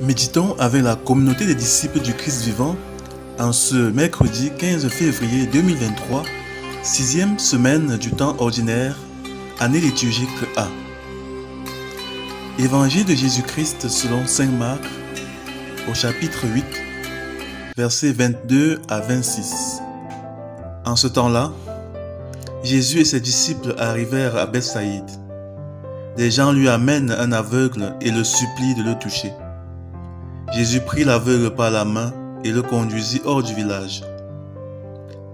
Méditons avec la communauté des disciples du Christ vivant en ce mercredi 15 février 2023, 6e semaine du temps ordinaire, année liturgique A. Évangile de Jésus-Christ selon saint Marc, au chapitre 8, versets 22 à 26. En ce temps-là, Jésus et ses disciples arrivèrent à Bethsaïde. Des gens lui amènent un aveugle et le supplient de le toucher. Jésus prit l'aveugle par la main et le conduisit hors du village.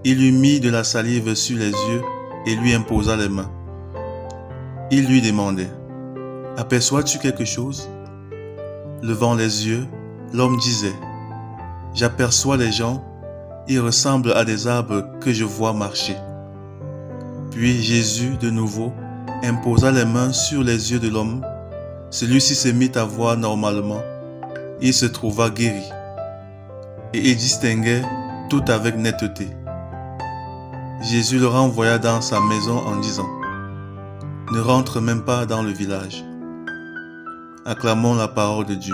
Il lui mit de la salive sur les yeux et lui imposa les mains. Il lui demandait : « Aperçois-tu quelque chose ?» Levant les yeux, l'homme disait : « J'aperçois les gens, ils ressemblent à des arbres que je vois marcher. » Puis Jésus, de nouveau, imposa les mains sur les yeux de l'homme. Celui-ci se mit à voir normalement. Il se trouva guéri. Et il distinguait tout avec netteté. Jésus le renvoya dans sa maison en disant : « Ne rentre même pas dans le village. » Acclamons la parole de Dieu.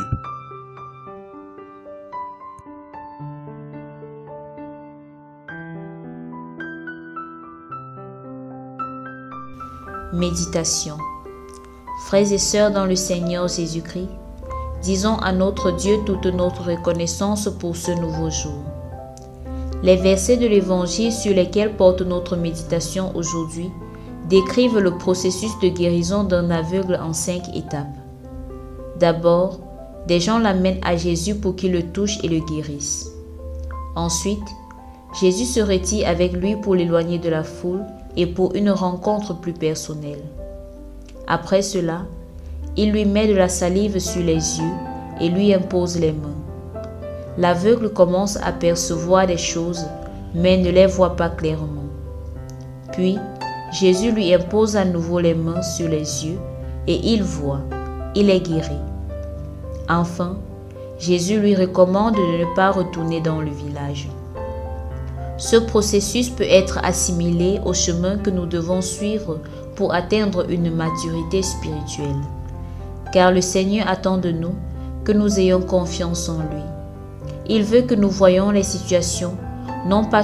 Méditation. Frères et sœurs dans le Seigneur Jésus-Christ, disons à notre Dieu toute notre reconnaissance pour ce nouveau jour. Les versets de l'Évangile sur lesquels porte notre méditation aujourd'hui décrivent le processus de guérison d'un aveugle en 5 étapes. D'abord, des gens l'amènent à Jésus pour qu'il le touche et le guérisse. Ensuite, Jésus se retire avec lui pour l'éloigner de la foule et pour une rencontre plus personnelle. Après cela, il lui met de la salive sur les yeux et lui impose les mains. L'aveugle commence à percevoir des choses, mais ne les voit pas clairement. Puis, Jésus lui impose à nouveau les mains sur les yeux et il voit, il est guéri. Enfin, Jésus lui recommande de ne pas retourner dans le village. Ce processus peut être assimilé au chemin que nous devons suivre pour atteindre une maturité spirituelle. Car le Seigneur attend de nous que nous ayons confiance en lui. Il veut que nous voyions les situations, non pas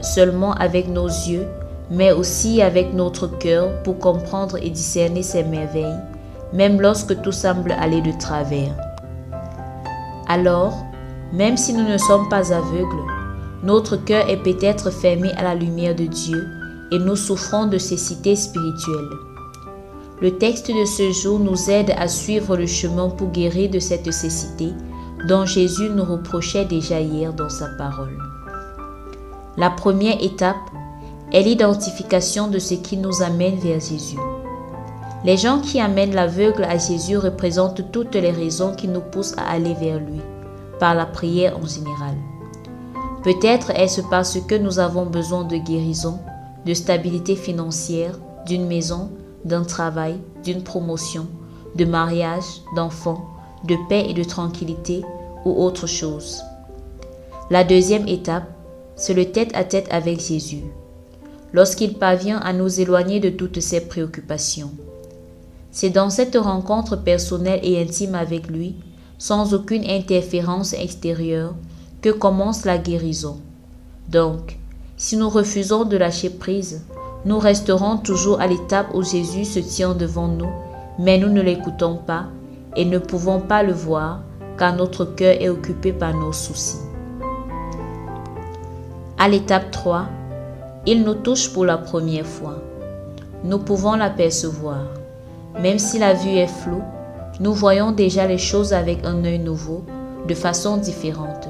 seulement avec nos yeux, mais aussi avec notre cœur pour comprendre et discerner ses merveilles, même lorsque tout semble aller de travers. Alors, même si nous ne sommes pas aveugles, notre cœur est peut-être fermé à la lumière de Dieu et nous souffrons de cécité spirituelle. Le texte de ce jour nous aide à suivre le chemin pour guérir de cette cécité dont Jésus nous reprochait déjà hier dans sa parole. La première étape est l'identification de ce qui nous amène vers Jésus. Les gens qui amènent l'aveugle à Jésus représentent toutes les raisons qui nous poussent à aller vers lui, par la prière en général. Peut-être est-ce parce que nous avons besoin de guérison, de stabilité financière, d'une maison, d'un travail, d'une promotion, de mariage, d'enfants, de paix et de tranquillité ou autre chose. La deuxième étape, c'est le tête-à-tête avec Jésus, lorsqu'il parvient à nous éloigner de toutes ces préoccupations. C'est dans cette rencontre personnelle et intime avec lui, sans aucune interférence extérieure, que commence la guérison. Donc, si nous refusons de lâcher prise, nous resterons toujours à l'étape où Jésus se tient devant nous, mais nous ne l'écoutons pas et ne pouvons pas le voir car notre cœur est occupé par nos soucis. À l'étape 3, il nous touche pour la première fois. Nous pouvons l'apercevoir. Même si la vue est floue, nous voyons déjà les choses avec un œil nouveau, de façon différente.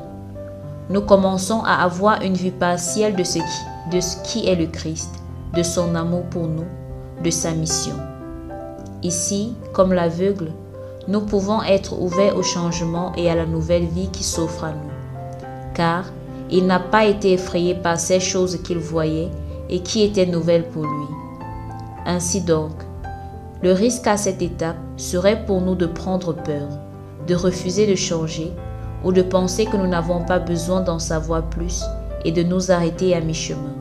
Nous commençons à avoir une vue partielle de ce qui est le Christ, de son amour pour nous, de sa mission. Ici, comme l'aveugle, nous pouvons être ouverts au changement et à la nouvelle vie qui s'offre à nous. Car il n'a pas été effrayé par ces choses qu'il voyait et qui étaient nouvelles pour lui. Ainsi donc, le risque à cette étape serait pour nous de prendre peur, de refuser de changer ou de penser que nous n'avons pas besoin d'en savoir plus et de nous arrêter à mi-chemin.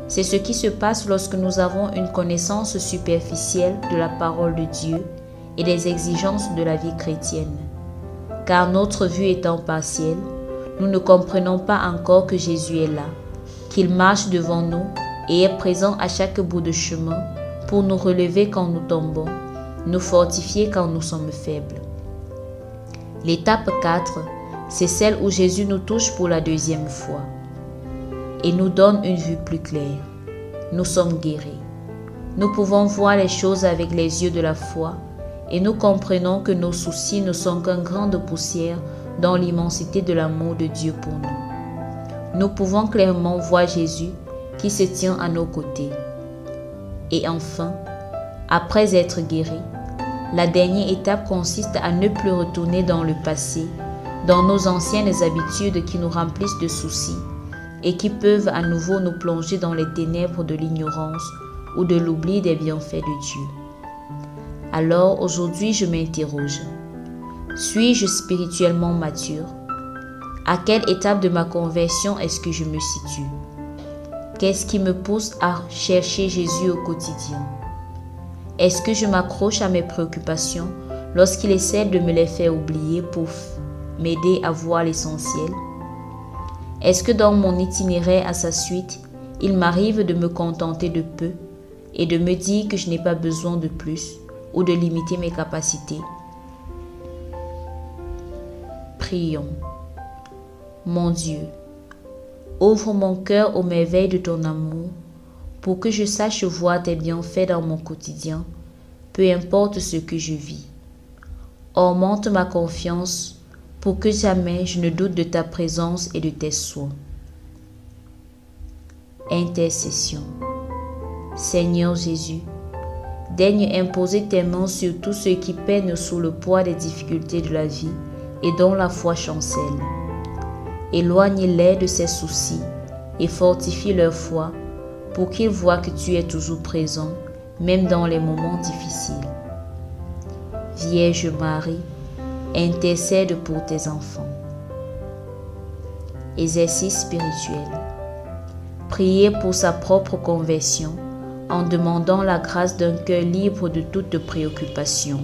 C'est ce qui se passe lorsque nous avons une connaissance superficielle de la parole de Dieu et des exigences de la vie chrétienne. car notre vue étant partielle, nous ne comprenons pas encore que Jésus est là, qu'il marche devant nous et est présent à chaque bout de chemin pour nous relever quand nous tombons, nous fortifier quand nous sommes faibles. L'étape 4, c'est celle où Jésus nous touche pour la deuxième fois et nous donne une vue plus claire. Nous sommes guéris. Nous pouvons voir les choses avec les yeux de la foi et nous comprenons que nos soucis ne sont qu'un grain de poussière dans l'immensité de l'amour de Dieu pour nous. Nous pouvons clairement voir Jésus qui se tient à nos côtés. Et enfin, après être guéris, la dernière étape consiste à ne plus retourner dans le passé, dans nos anciennes habitudes qui nous remplissent de soucis et qui peuvent à nouveau nous plonger dans les ténèbres de l'ignorance ou de l'oubli des bienfaits de Dieu. Alors aujourd'hui je m'interroge, suis-je spirituellement mature? À quelle étape de ma conversion est-ce que je me situe? Qu'est-ce qui me pousse à chercher Jésus au quotidien? Est-ce que je m'accroche à mes préoccupations lorsqu'il essaie de me les faire oublier pour m'aider à voir l'essentiel? Est-ce que dans mon itinéraire à sa suite, il m'arrive de me contenter de peu et de me dire que je n'ai pas besoin de plus ou de limiter mes capacités? Prions. Mon Dieu, ouvre mon cœur aux merveilles de ton amour pour que je sache voir tes bienfaits dans mon quotidien, peu importe ce que je vis. Augmente ma confiance pour que jamais je ne doute de ta présence et de tes soins. Intercession. Seigneur Jésus, daigne imposer tes mains sur tous ceux qui peinent sous le poids des difficultés de la vie et dont la foi chancelle. Éloigne-les de ces soucis et fortifie leur foi pour qu'ils voient que tu es toujours présent, même dans les moments difficiles. Vierge Marie, intercède pour tes enfants. Exercice spirituel. Prier pour sa propre conversion en demandant la grâce d'un cœur libre de toute préoccupation.